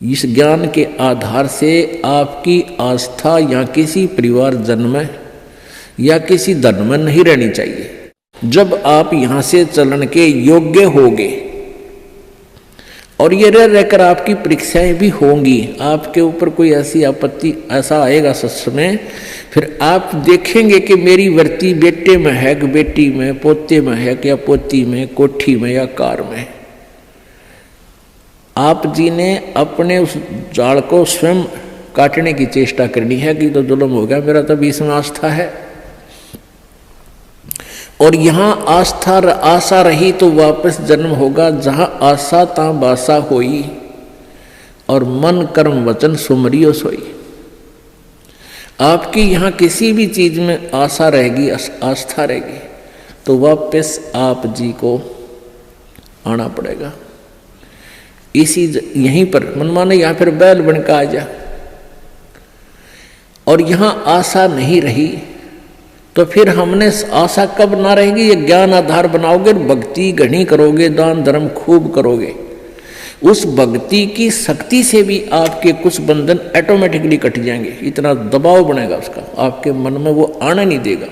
इस ज्ञान के आधार से आपकी आस्था या किसी परिवार जन्म में या किसी धन में नहीं रहनी चाहिए। जब आप यहां से चलन के योग्य होगे और ये रहकर आपकी परीक्षाएं भी होंगी, आपके ऊपर कोई ऐसी आपत्ति ऐसा आएगा सच में, फिर आप देखेंगे कि मेरी वृत्ति बेटे में है कि बेटी में, पोते में है कि या पोती में, कोठी में या कार में। आप जी ने अपने उस जाल को स्वयं काटने की चेष्टा करनी है कि तो जुल्म हो गया, मेरा तो बीच में आस्था है। और यहां आशा रही तो वापस जन्म होगा, जहां आशा ता बासा होई और मन कर्म वचन सुमरियो सोई। आपकी यहां किसी भी चीज में आशा रहेगी, आस्था रहेगी, तो वापस आप जी को आना पड़ेगा। इसी यहीं पर मनमाने यहां फिर बैल बनकर आ जा, और यहां आशा नहीं रही तो फिर हमने आशा कब ना रहेगी, ये ज्ञान आधार बनाओगे, भक्ति घनी करोगे, दान धर्म खूब करोगे, उस भक्ति की शक्ति से भी आपके कुछ बंधन ऑटोमेटिकली कट जाएंगे। इतना दबाव बनेगा उसका, आपके मन में वो आना नहीं देगा,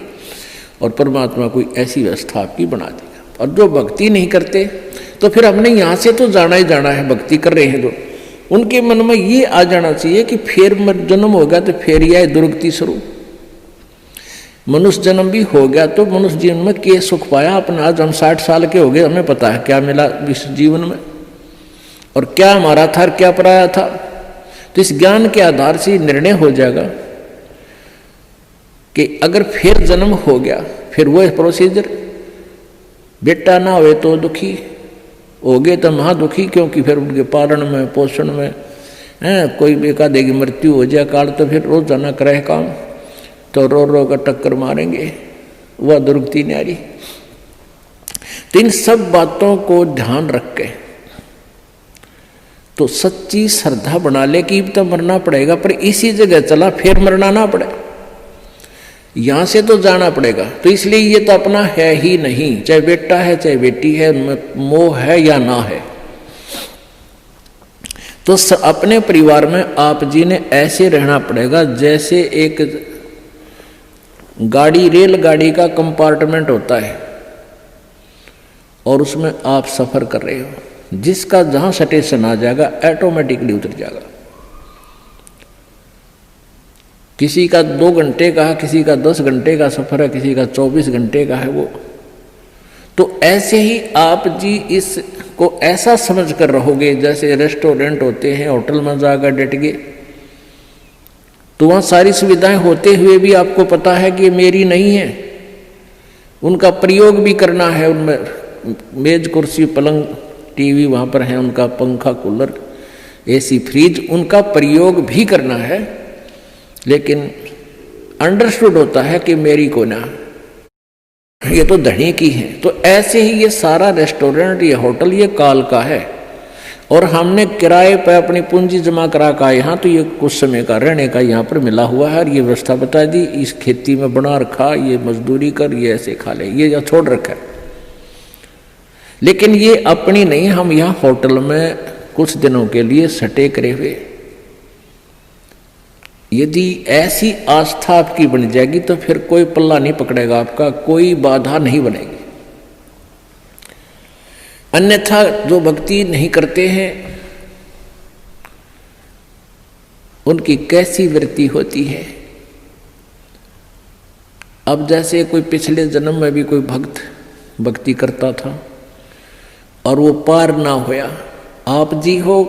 और परमात्मा कोई ऐसी व्यवस्था आपकी बना देगा। और जो भक्ति नहीं करते तो फिर हमने यहाँ से तो जाना ही जाना है, भक्ति कर रहे हैं जो, उनके मन में ये आ जाना चाहिए कि फिर जन्म होगा तो फिर यह दुर्गति शुरू। मनुष्य जन्म भी हो गया तो मनुष्य जीवन में क्या सुख पाया अपना। आज हम 60 साल के हो गए, हमें पता है क्या मिला इस जीवन में और क्या हमारा था और क्या पराया था। तो इस ज्ञान के आधार से निर्णय हो जाएगा कि अगर फिर जन्म हो गया, फिर वो प्रोसीजर, बेटा ना हुए तो दुखी हो गए तो महा दुखी, क्योंकि फिर उनके पालन में पोषण में कोई बेका देगी मृत्यु हो जाए काल, तो फिर रोज जाना करे काम, तो रो रो कर टक्कर मारेंगे, वह दुर्गति न्यारी। तो इन सब बातों को ध्यान रख के तो सच्ची श्रद्धा बना ले कि तो मरना पड़ेगा, पर इसी जगह चला फिर मरना ना पड़े, यहां से तो जाना पड़ेगा। तो इसलिए ये तो अपना है ही नहीं, चाहे बेटा है चाहे बेटी है, उनमें मोह है या ना है। तो अपने परिवार में आप जी ने ऐसे रहना पड़ेगा जैसे एक गाड़ी, रेलगाड़ी का कंपार्टमेंट होता है और उसमें आप सफर कर रहे हो, जिसका जहां स्टेशन आ जाएगा ऑटोमेटिकली उतर जाएगा। किसी का 2 घंटे का है, किसी का 10 घंटे का सफर है, किसी का 24 घंटे का है वो। तो ऐसे ही आप जी इसको ऐसा समझ कर रहोगे जैसे रेस्टोरेंट होते हैं, होटल में जाकर डट गए तो वहाँ सारी सुविधाएं होते हुए भी आपको पता है कि मेरी नहीं है, उनका प्रयोग भी करना है। उनमें मेज कुर्सी पलंग टीवी वहाँ पर है, उनका पंखा कूलर एसी फ्रिज उनका प्रयोग भी करना है, लेकिन अंडरस्टूड होता है कि मेरी को ना, ये तो धनी की है। तो ऐसे ही ये सारा रेस्टोरेंट, ये होटल, ये काल का है, और हमने किराए पर अपनी पूंजी जमा करा का यहाँ, तो ये कुछ समय का रहने का यहाँ पर मिला हुआ है, और ये व्यवस्था बता दी, इस खेती में बना रखा, ये मजदूरी कर, ये ऐसे खा ले, ये छोड़ रखा है। लेकिन ये अपनी नहीं, हम यहाँ होटल में कुछ दिनों के लिए सटे करे हुए। यदि ऐसी आस्था आपकी बन जाएगी तो फिर कोई पल्ला नहीं पकड़ेगा आपका, कोई बाधा नहीं बनेगी। अन्यथा जो भक्ति नहीं करते हैं उनकी कैसी वृत्ति होती है। अब जैसे कोई पिछले जन्म में भी कोई भक्त भक्ति करता था और वो पार ना होया, आप जी हो,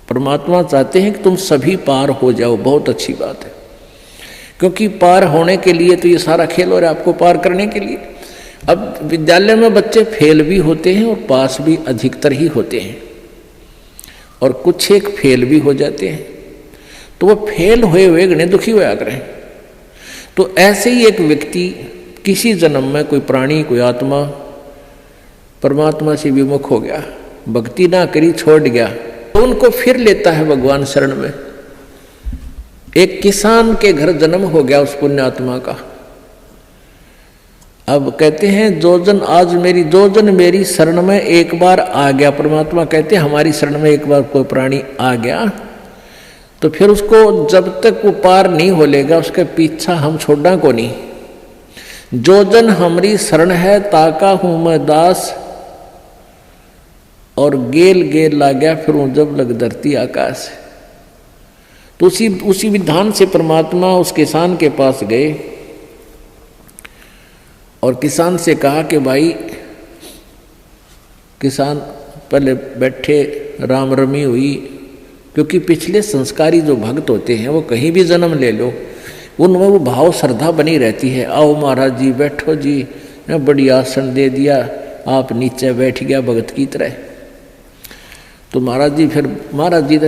परमात्मा चाहते हैं कि तुम सभी पार हो जाओ, बहुत अच्छी बात है, क्योंकि पार होने के लिए तो ये सारा खेल हो रहा है आपको पार करने के लिए। अब विद्यालय में बच्चे फेल भी होते हैं और पास भी अधिकतर ही होते हैं, और कुछ एक फेल भी हो जाते हैं, तो वो फेल हुए हुए गणे दुखी होया करें। तो ऐसे ही एक व्यक्ति किसी जन्म में कोई प्राणी, कोई आत्मा परमात्मा से विमुख हो गया, भक्ति ना करी, छोड़ गया, तो उनको फिर लेता है भगवान शरण में। एक किसान के घर जन्म हो गया उस पुण्यात्मा का, अब कहते हैं जो जन मेरी शरण में एक बार आ गया, परमात्मा कहते हैं हमारी शरण में एक बार कोई प्राणी आ गया तो फिर उसको जब तक वो पार नहीं हो लेगा उसके पीछा हम छोड़ा को नहीं। जो जन हमारी शरण है ताका हूं मैं दास, और गेल गेल ला गया फिर वो जब लग धरती आकाश। तो उसी विधान से परमात्मा उस किसान के पास गए और किसान से कहा कि भाई, किसान पहले बैठे, राम रमी हुई, क्योंकि पिछले संस्कारी जो भक्त होते हैं वो कहीं भी जन्म ले लो उनमें वो भाव श्रद्धा बनी रहती है। आओ महाराज जी बैठो जी, बड़ी आसन दे दिया, आप नीचे बैठ गया भगत की तरह। तो महाराज जी तो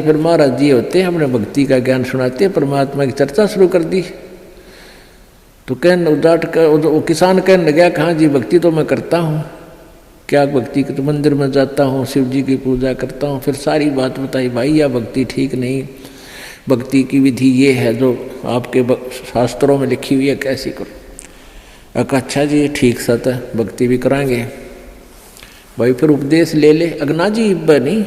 फिर महाराज जी होते हैं, अपने भक्ति का ज्ञान सुनाते हैं, परमात्मा की चर्चा शुरू कर दी। तो वो किसान कहने लगा, कहाँ जी भक्ति तो मैं करता हूँ, क्या भक्ति तो मंदिर में जाता हूँ, शिव जी की पूजा करता हूँ। फिर सारी बात बताई, भाई यह भक्ति ठीक नहीं, भक्ति की विधि ये है जो आपके शास्त्रों में लिखी हुई है, कैसी करो। अच्छा जी ठीक सत है, भक्ति भी कराएंगे। भाई फिर उपदेश ले ले। अगना जी इब्बा नहीं,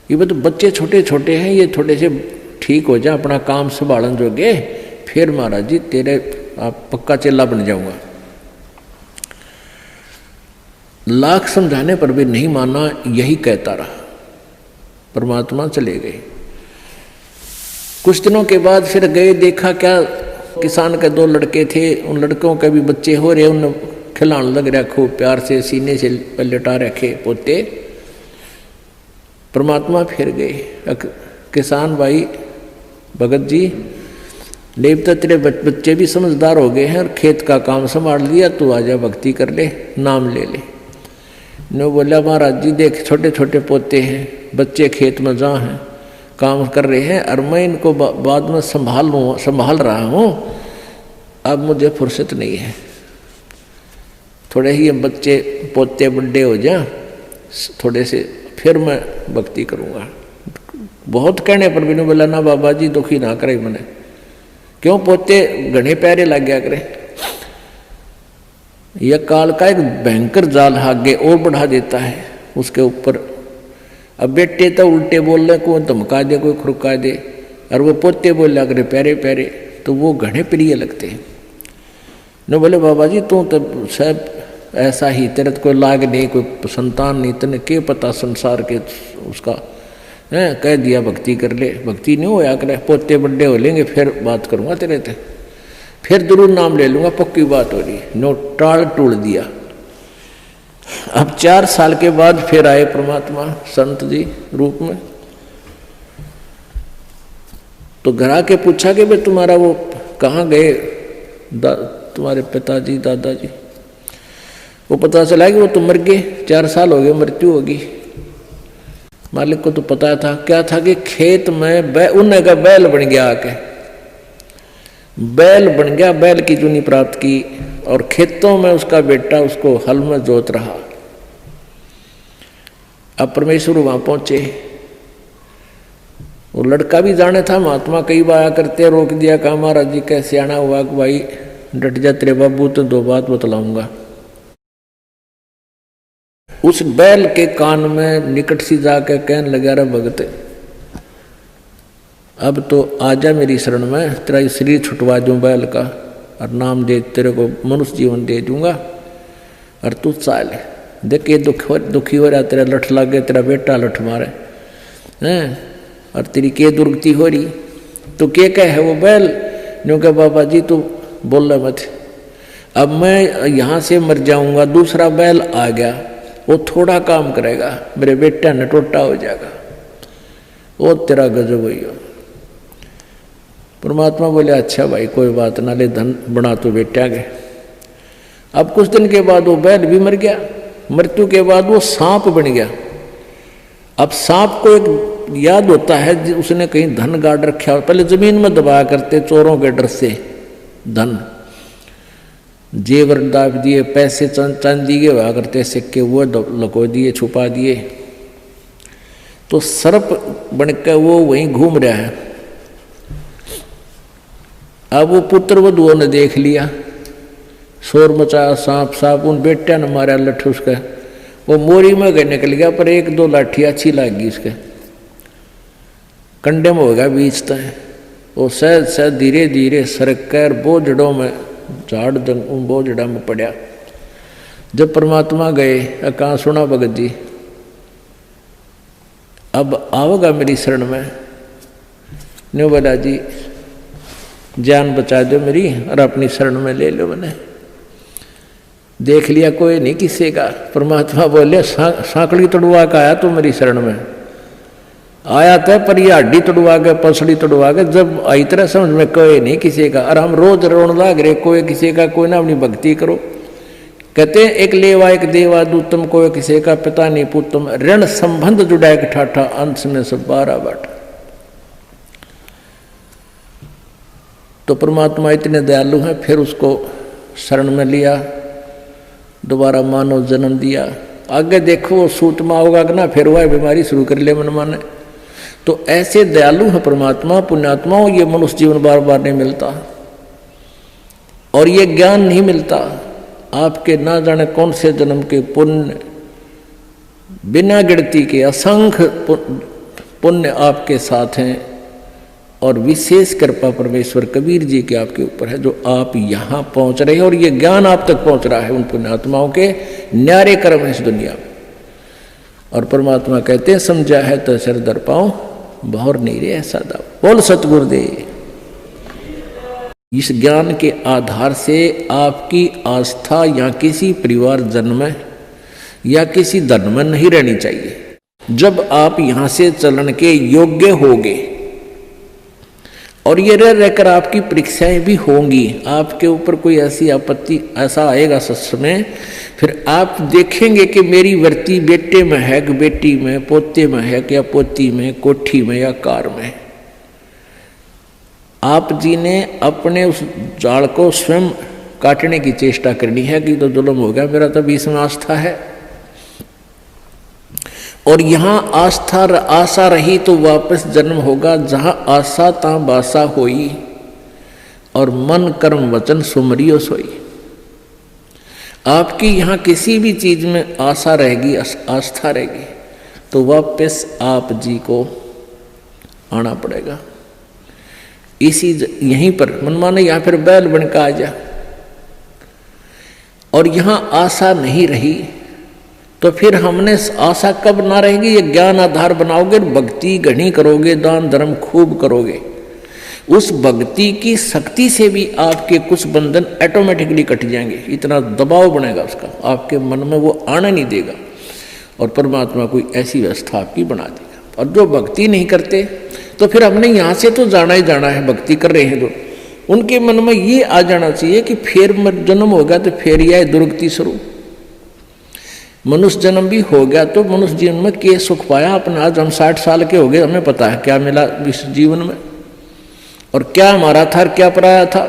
ये तो बच्चे छोटे छोटे हैं, ये थोड़े से ठीक हो जाए, अपना काम संभालन जोगे, फिर महाराज जी तेरे आप पक्का चेला बन जाऊंगा। लाख समझाने पर भी नहीं माना, यही कहता रहा। परमात्मा चले गए। कुछ दिनों के बाद फिर गए, देखा क्या किसान के 2 लड़के थे, उन लड़कों के भी बच्चे हो रहे, उन खिलाने लग रहा खूब प्यार से, सीने से लटा रखे पोते। परमात्मा फिर गए, किसान भाई भगत जी देवता तेरे बच्चे भी समझदार हो गए हैं और खेत का काम संभाल लिया, तू आजा भक्ति कर ले, नाम ले ले। ने बोला महाराज जी देख छोटे छोटे पोते हैं, बच्चे खेत में जहाँ हैं काम कर रहे हैं, और मैं इनको बाद में संभाल रहा हूँ, अब मुझे फुर्सत नहीं है, थोड़े ही बच्चे पोते बड़े हो जाए थोड़े से, फिर मैं भक्ति करूँगा। बहुत कहने पर भी नहीं बोला, ना बाबा जी दुखी ना करे मैंने, क्यों पोते घने प्यारे लग गया करे। यह काल का एक भयंकर जाल आगे और बढ़ा देता है उसके ऊपर। अब बेटे तो उल्टे बोल रहे, कोई धमका दे, कोई खुड़का दे, और वो पोते बोल रहा करे प्यारे प्यारे, तो वो घने प्रिय लगते हैं। न बोले बाबा जी तू तो सब ऐसा ही, तेरे तो कोई लाग नहीं, कोई संतान नहीं, तेने क्या पता संसार के उसका है, कह दिया भक्ति कर ले, भक्ति नहीं होया करे, पोते बड़े हो लेंगे फिर बात करूँगा तेरे से, फिर जरूर नाम ले लूँगा, पक्की बात हो रही। नो टाल टूल दिया। अब 4 साल के बाद फिर आए परमात्मा संत जी रूप में। तो घर आके पूछा कि भाई तुम्हारा वो कहाँ गए तुम्हारे पिताजी दादाजी। वो पता चला कि वो तो मर गए, 4 साल हो गए, मृत्यु होगी। मालिक को तो पता था, क्या था कि खेत में उन्हें का बैल बन गया, आके बैल बन गया, बैल की चुनी प्राप्त की, और खेतों में उसका बेटा उसको हल में जोत रहा। अब परमेश्वर वहां पहुंचे, वो लड़का भी जाने था, महात्मा कई बार आया करते, रोक दिया, कहा महाराज जी कैसे आना हुआ कि भाई डट जा तेरे बाबू, तो 2 बात बतलाऊंगा। उस बैल के कान में निकट सी जाकर कहने लगा, रे भगत अब तो आजा मेरी शरण में, तेरा शरीर छुटवा दूं बैल का, और नाम दे, तेरे को मनुष्य जीवन दे दूंगा, और तू चाल देख ये दुखी हो रहा, तेरा लठ लग गया, तेरा बेटा लठ मारे हैं, और तेरी के दुर्गति हो रही, तो क्या कह है वो बैल। न्यों कहा बाबा जी तू बोल रहा मत, अब मैं यहाँ से मर जाऊंगा, दूसरा बैल आ गया, वो थोड़ा काम करेगा, मेरे बेटा ने टोटा हो जाएगा, वो तेरा गजब हुई हो। परमात्मा बोले अच्छा भाई कोई बात ना, ले धन बना तो बेटा गए। अब कुछ दिन के बाद वो बैल भी मर गया, मृत्यु के बाद वो सांप बन गया। अब सांप को एक याद होता है, उसने कहीं धन गाड़ रखा, पहले जमीन में दबाया करते चोरों के डर से, धन जेवर दाब दिए, पैसे चांदी के हुआ करते, सिक्के वो लको दिए, छुपा दिए। तो सर्प बनकर वो वहीं घूम रहा है। अब वो पुत्र वधुओं ने देख लिया शोर मचाया, सांप सांप, उन बेटिया ने मारा लट्ठू उसका, वो मोरी में गए निकल गया, पर एक दो लाठी अच्छी लगी उसके, कंडे में हो गया बीच तय। वो सहज सहज धीरे धीरे सरक कर बोझड़ों में, झाड़ बोझड़ा में पड़ा। जब परमात्मा गए, कहाँ सुना भगत जी अब आओगा मेरी शरण में, न्यू बोला जी जान बचा दो मेरी और अपनी शरण में ले लो। मैंने देख लिया कोई नहीं किसी का, परमात्मा बोले सांकड़ी तोड़वा के आया तो मेरी शरण में आया था, पर ये हड्डी तोड़वा के पसड़ी तोड़वा के जब आई तरह समझ में कोई नहीं किसी का। और हम रोज रोन लाग रहे कोई किसी का, कोई ना अपनी भक्ति करो। कहते हैं एक लेवा एक देवा दूतम, कोई किसी का पिता नहीं पुतम, ऋण संबंध जुड़ा एक ठाठा, अंश में सब 12 बाटा। तो परमात्मा इतने दयालु हैं, फिर उसको शरण में लिया, दोबारा मानव जन्म दिया। आगे देखो वो सूत में होगा कि ना, फिर वह बीमारी शुरू कर ले मन माने। तो ऐसे दयालु है परमात्मा, पुण्यात्माओं। ये मनुष्य जीवन बार बार नहीं मिलता और ये ज्ञान नहीं मिलता। आपके ना जाने कौन से जन्म के पुण्य, बिना गिनती के असंख्य पुण्य आपके साथ हैं और विशेष कृपा परमेश्वर कबीर जी के आपके ऊपर है, जो आप यहाँ पहुँच रहे हैं और ये ज्ञान आप तक पहुँच रहा है। उन पुण्यात्माओं के न्यारे कर्म है इस दुनिया में। और परमात्मा कहते हैं समझा है तो सिर दर पाओ, बहुर नहीं रे ऐसा दाव। बोल सतगुरुदेव। इस ज्ञान के आधार से आपकी आस्था या किसी परिवार जन्म में या किसी धर्म में नहीं रहनी चाहिए। जब आप यहाँ से चलन के योग्य होगे और ये रह रहकर आपकी परीक्षाएं भी होंगी, आपके ऊपर कोई ऐसी आपत्ति ऐसा आएगा सच में, फिर आप देखेंगे कि मेरी वर्ती बेटे में है कि बेटी में, पोते में है कि या पोती में, कोठी में या कार में। आप जी ने अपने उस जाल को स्वयं काटने की चेष्टा करनी है कि तो जुल्म हो गया, मेरा तो इसमें आस्था है। और यहाँ आस्था आशा रही तो वापस जन्म होगा, जहाँ आशा ता बासा होई और मन कर्म वचन सुमरियो सोई। आपकी यहाँ किसी भी चीज में आशा रहेगी, आस्था रहेगी, तो वापस आप जी को आना पड़ेगा। इसी यहीं पर मन माने यहाँ फिर बैल बनकर आ जा, और यहाँ आशा नहीं रही तो फिर हमने आशा कब ना रहेगी। ये ज्ञान आधार बनाओगे, भक्ति घनी करोगे, दान धर्म खूब करोगे, उस भक्ति की शक्ति से भी आपके कुछ बंधन ऑटोमेटिकली कट जाएंगे। इतना दबाव बनेगा उसका, आपके मन में वो आने नहीं देगा और परमात्मा कोई ऐसी व्यवस्था आपकी बना देगा। और जो भक्ति नहीं करते तो फिर हमने यहाँ से तो जाना ही जाना है, भक्ति कर रहे हैं जो, उनके मन में ये आ जाना चाहिए कि फिर जन्म होगा तो फिर यह दुर्गति शुरू। मनुष्य जन्म भी हो गया तो मनुष्य जीवन में क्या सुख पाया अपना। आज हम 60 साल के हो गए, हमें पता है क्या मिला इस जीवन में और क्या हमारा था और क्या पराया था।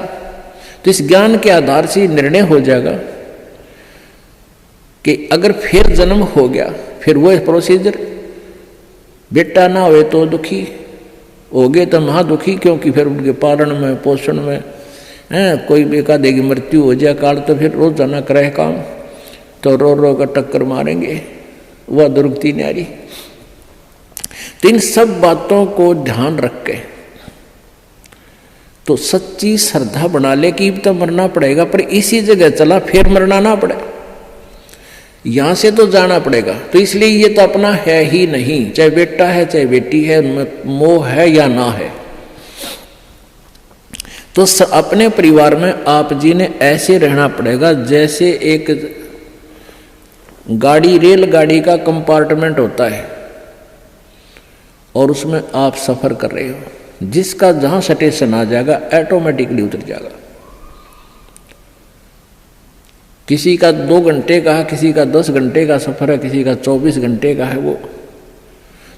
तो इस ज्ञान के आधार से निर्णय हो जाएगा कि अगर फिर जन्म हो गया, फिर वो प्रोसीजर, बेटा ना हुए तो दुखी, हो गए तो महादुखी, क्योंकि फिर उनके पालन में पोषण में कोई एकाधे की मृत्यु हो जाए काल, तो फिर रोजाना करे काम, तो रो रो कर टक्कर मारेंगे, वह दुर्गति न्यारी। तो इन सब बातों को ध्यान रख के तो सच्ची श्रद्धा बना ले कि तो मरना पड़ेगा, पर इसी जगह चला फिर मरना ना पड़े, यहां से तो जाना पड़ेगा। तो इसलिए ये तो अपना है ही नहीं, चाहे बेटा है चाहे बेटी है, मोह है या ना है। तो अपने परिवार में आप जी ने ऐसे रहना पड़ेगा जैसे एक गाड़ी, रेलगाड़ी का कंपार्टमेंट होता है और उसमें आप सफर कर रहे हो, जिसका जहां स्टेशन आ जाएगा ऑटोमेटिकली उतर जाएगा। किसी का 2 घंटे का है, किसी का 10 घंटे का सफर है, किसी का 24 घंटे का है वो।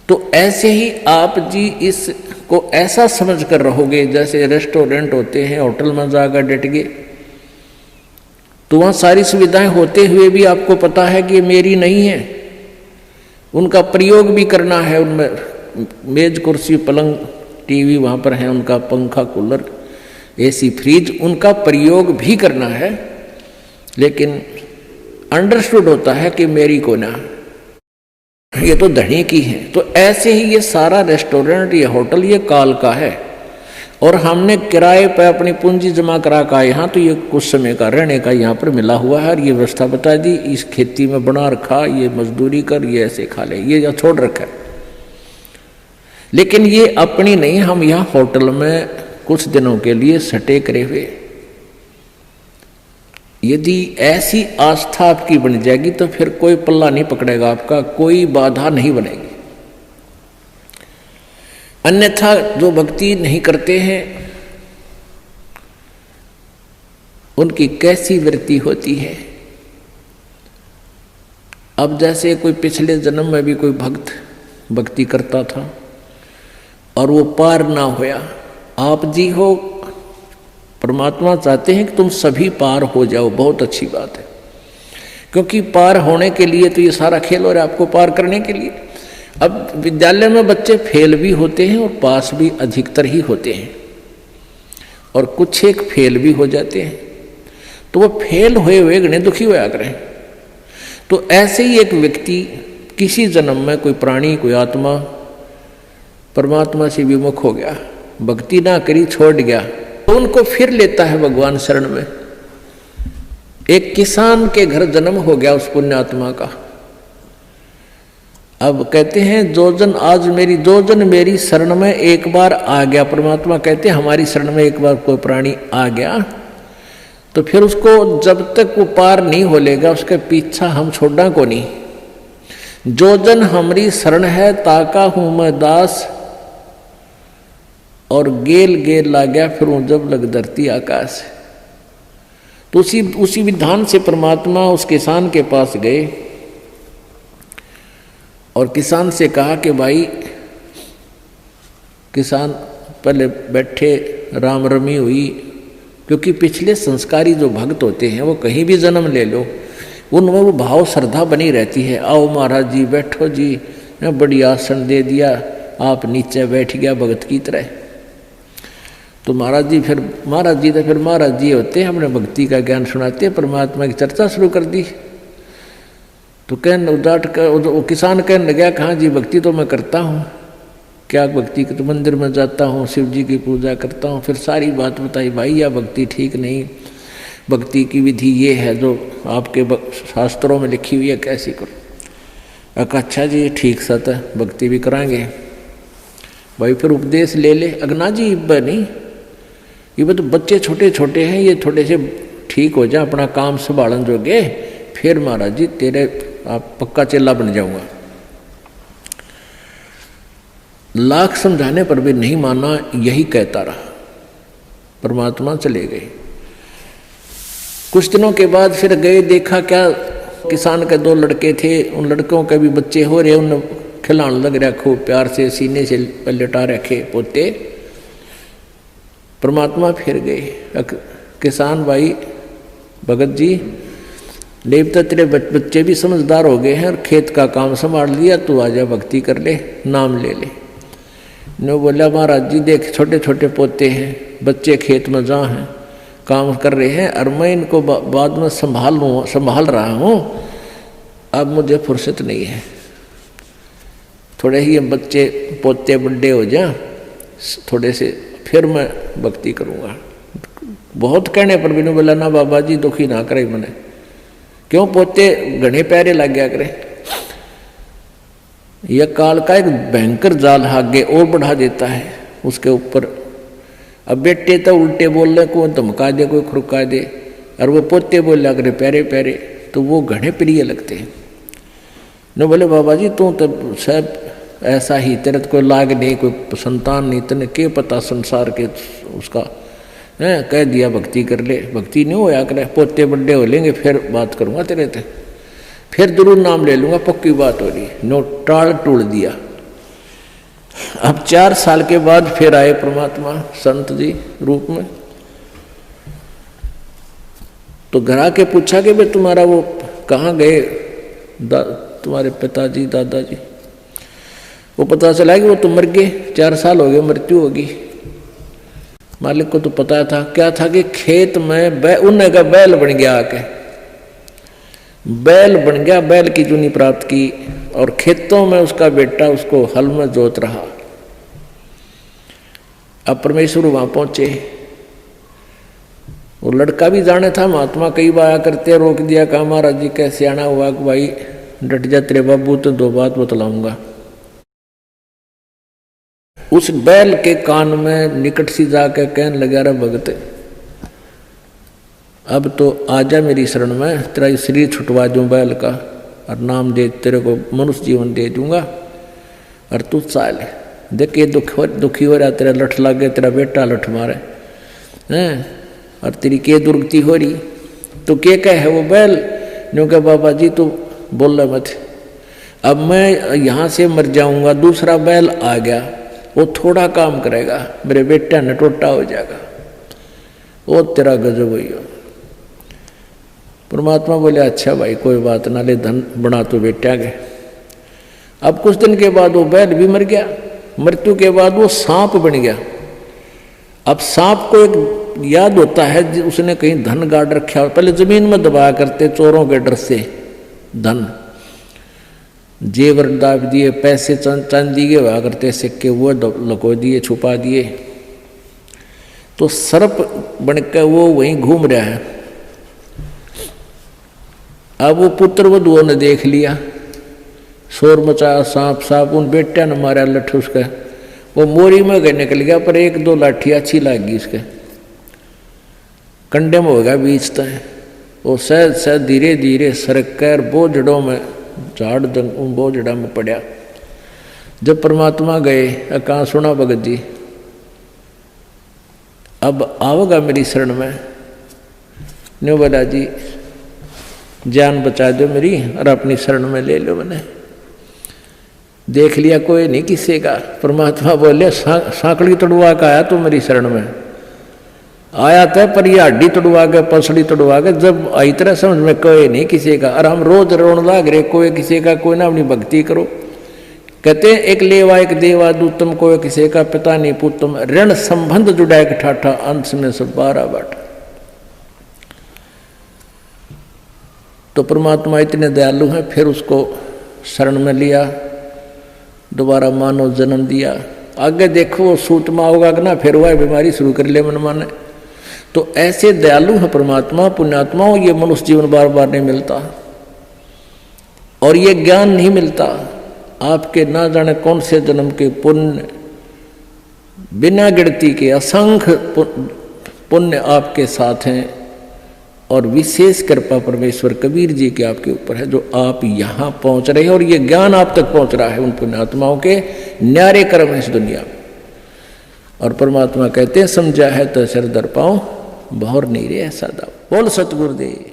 तो ऐसे ही आप जी इसको ऐसा समझ कर रहोगे जैसे रेस्टोरेंट होते हैं, होटल में जाकर डट गए तो वहाँ सारी सुविधाएं होते हुए भी आपको पता है कि ये मेरी नहीं है, उनका प्रयोग भी करना है। उनमें मेज कुर्सी पलंग टीवी वहाँ पर है, उनका पंखा कूलर एसी फ्रिज, उनका प्रयोग भी करना है। लेकिन अंडरस्टूड होता है कि मेरी को ना, ये तो धनी की है। तो ऐसे ही ये सारा रेस्टोरेंट, ये होटल, ये काल का है और हमने किराए पर अपनी पूंजी जमा करा का यहाँ, तो ये कुछ समय का रहने का यहाँ पर मिला हुआ है और ये व्यवस्था बता दी, इस खेती में बना रखा, ये मजदूरी कर, ये ऐसे खा ले, ये छोड़ रखा है। लेकिन ये अपनी नहीं, हम यहाँ होटल में कुछ दिनों के लिए सटे करे हुए। यदि ऐसी आस्था आपकी बन जाएगी तो फिर कोई पल्ला नहीं पकड़ेगा आपका, कोई बाधा नहीं बनेगी। अन्यथा जो भक्ति नहीं करते हैं उनकी कैसी वृत्ति होती है। अब जैसे कोई पिछले जन्म में भी कोई भक्त भक्ति करता था और वो पार ना होया, आप जी हो, परमात्मा चाहते हैं कि तुम सभी पार हो जाओ, बहुत अच्छी बात है, क्योंकि पार होने के लिए तो ये सारा खेल हो रहा है आपको पार करने के लिए। अब विद्यालय में बच्चे फेल भी होते हैं और पास भी अधिकतर ही होते हैं, और कुछ एक फेल भी हो जाते हैं, तो वो फेल हुए हुए गणे दुखी होया करें। तो ऐसे ही एक व्यक्ति किसी जन्म में कोई प्राणी, कोई आत्मा परमात्मा से विमुख हो गया, भक्ति ना करी, छोड़ गया, तो उनको फिर लेता है भगवान शरण में। एक किसान के घर जन्म हो गया उस पुण्यात्मा का। अब कहते हैं जो जन मेरी शरण में एक बार आ गया, परमात्मा कहते हैं हमारी शरण में एक बार कोई प्राणी आ गया तो फिर उसको जब तक वो पार नहीं हो लेगा उसके पीछा हम छोड़ना को नहीं। जो जन हमारी शरण है ताका हूं मैं दास, और गेल गेल ला गया फिर जब लग धरती आकाश। तो उसी विधान से परमात्मा उस किसान के पास गए और किसान से कहा कि भाई, किसान पहले बैठे, राम रमी हुई, क्योंकि पिछले संस्कारी जो भक्त होते हैं वो कहीं भी जन्म ले लो उनमें वो भाव श्रद्धा बनी रहती है। आओ महाराज जी बैठो जी, बड़ी आसन दे दिया, आप नीचे बैठ गया भगत की तरह। तो महाराज जी तो फिर महाराज जी होते हैं, अपने भक्ति का ज्ञान सुनाते हैं, परमात्मा की चर्चा शुरू कर दी। तो वो किसान कहने लगा, कहाँ जी भक्ति तो मैं करता हूँ, क्या भक्ति तो मंदिर में जाता हूँ, शिव जी की पूजा करता हूँ। फिर सारी बात बताई, भाई यह भक्ति ठीक नहीं, भक्ति की विधि ये है जो आपके शास्त्रों में लिखी हुई है, कैसी करो। अच्छा जी ठीक सत है, भक्ति भी कराएंगे भाई, फिर उपदेश ले ले। अगना जी इब्बा नहीं, ये तो बच्चे छोटे छोटे हैं, ये थोड़े से ठीक हो जाए, अपना काम संभालन जोगे, फिर महाराज जी तेरे आप पक्का चेला बन जाऊंगा। लाख समझाने पर भी नहीं माना, यही कहता रहा। परमात्मा चले गए। कुछ दिनों के बाद फिर गए, देखा क्या किसान के 2 लड़के थे, उन लड़कों के भी बच्चे हो रहे, उन खिलाने लग रहा खूब प्यार से, सीने से लटा रखे पोते। परमात्मा फिर गए, किसान भाई भगत जी, देवता तेरे बच्चे भी समझदार हो गए हैं और खेत का काम संभाल लिया, तू आजा भक्ति कर ले, नाम ले ले। ने बोला महाराज जी देख छोटे छोटे पोते हैं, बच्चे खेत में जहाँ हैं काम कर रहे हैं और मैं इनको बाद में संभाल रहा हूँ, अब मुझे फुर्सत नहीं है, थोड़े ही बच्चे पोते बड़े हो जाए थोड़े से, फिर मैं भक्ति करूँगा। बहुत कहने पर भी नहीं बोला, ना बाबा जी दुखी ना करे मैंने, क्यों पोते घने प्यारे लग गया करे। यह काल का एक भयंकर जाल आगे और बढ़ा देता है उसके ऊपर। अब बेटे तो उल्टे बोलने को धमका दे, कोई खुरका दे, और वो पोते बोल करे प्यारे प्यारे, तो वो घने प्रिय लगते हैं। न बोले बाबा जी तू तो सब ऐसा ही, तेरे तो कोई लाग नहीं, कोई संतान नहीं, तेने क्या पता संसार के उसका है, कह दिया भक्ति कर ले, भक्ति नहीं होया करे, पोते बड़े हो लेंगे फिर बात करूँगा तेरे से, फिर जरूर नाम ले लूँगा, पक्की बात हो रही। नो टाल टूल दिया। अब 4 साल के बाद फिर आए परमात्मा संत जी रूप में। तो घर आके पूछा कि भाई तुम्हारा वो कहाँ गए तुम्हारे पिताजी दादाजी। वो पता चला कि वो तो मर गए, 4 साल हो गए, मृत्यु होगी। मालिक को तो पता था, क्या था कि खेत में उन्हें का बैल बन गया आके, बैल बन गया, बैल की जूनी प्राप्त की, और खेतों में उसका बेटा उसको हल में जोत रहा। अब परमेश्वर वहां पहुंचे, वो लड़का भी जाने था, महात्मा कई बार आया करते, रोक दिया, कहा महाराज जी कैसे आना हुआ कि भाई डट जा तेरे बाबू, तो दो बात बतलाऊंगा। उस बैल के कान में निकट सी जाकर कहने लगा, रे भगत अब तो आजा मेरी शरण में, तेरा शरीर छुटवा दूं बैल का, और नाम दे तेरे को मनुष्य जीवन दे दूंगा, और तू चाल देख ये दुखी हो रहा, तेरा लठ लागे, तेरा बेटा लठ मारे हैं, और तेरी के दुर्गति हो रही, तो के कह है वो बैल न्यू कह बाबा जी तू बोल रहा मत, अब मैं यहाँ से मर जाऊंगा, दूसरा बैल आ गया, वो थोड़ा काम करेगा, मेरे बेटा ने टोटा हो जाएगा, वो तेरा गजब हुई हो। परमात्मा बोले अच्छा भाई कोई बात ना, ले धन बना तो बेटा गए। अब कुछ दिन के बाद वो बैल भी मर गया, मृत्यु के बाद वो सांप बन गया। अब सांप को एक याद होता है उसने कहीं धन गाड़ रखा, पहले जमीन में दबाया करते चोरों के डर से, धन जेवर दाब दिए, पैसे चांदी के हुआ करते सिक्के, वो लको दिए, छुपा दिए, तो सर्प बनकर वो वहीं घूम रहा है। अब वो पुत्र वधुओं ने देख लिया, शोर मचाया, सांप सांप, उन बेटा ने मारा लठ उसका, वो मोरी में गए निकल गया, पर एक दो लाठी अच्छी लगी उसके कंडे में हो गया बीच तय, वो सहज सहज धीरे धीरे सरक कर बोझड़ों में झाड़ बोझड़ा में पड़ा। जब परमात्मा गए, कहाँ सुना भगत जी अब आओगा मेरी शरण में, न्यू बोला जी जान बचा दो मेरी और अपनी शरण में ले लो। मैंने देख लिया कोई नहीं किसी का, परमात्मा बोले सांकड़ी तोड़वा का आया तू मेरी शरण में, आया था पर ये हड्डी तोड़वा के पसड़ी तोड़वा के, जब आई तरह समझ में कोई नहीं किसी का, और हम रोज रोन लाग रहे कोई किसी का, कोई ना अपनी भक्ति करो। कहते एक लेवा एक देवा दूतम, कोई किसी का पिता नहीं पुतम, ऋण संबंध जुड़ा एक ठाठा, अंश में सब 12 बाटा। तो परमात्मा इतने दयालु हैं, फिर उसको शरण में लिया, दोबारा मानव जन्म दिया। आगे देखो वो सूतमा होगा कि ना, फिर वह बीमारी शुरू कर ले मन माने। तो ऐसे दयालु है परमात्मा, पुण्यात्माओं, ये मनुष्य जीवन बार बार नहीं मिलता, और ये ज्ञान नहीं मिलता। आपके ना जाने कौन से जन्म के पुण्य, बिना गिनती के असंख्य पुण्य आपके साथ हैं, और विशेष कृपा परमेश्वर कबीर जी के आपके ऊपर है, जो आप यहाँ पहुँच रहे हैं, और ये ज्ञान आप तक पहुँच रहा है उन पुण्यात्माओं के न्यारे कर्म है इस दुनिया में। और परमात्मा कहते हैं समझा है तो सिर दर पाऊं, बहुर नहीं रे ऐसा दाव। बोल सतगुरुदेव।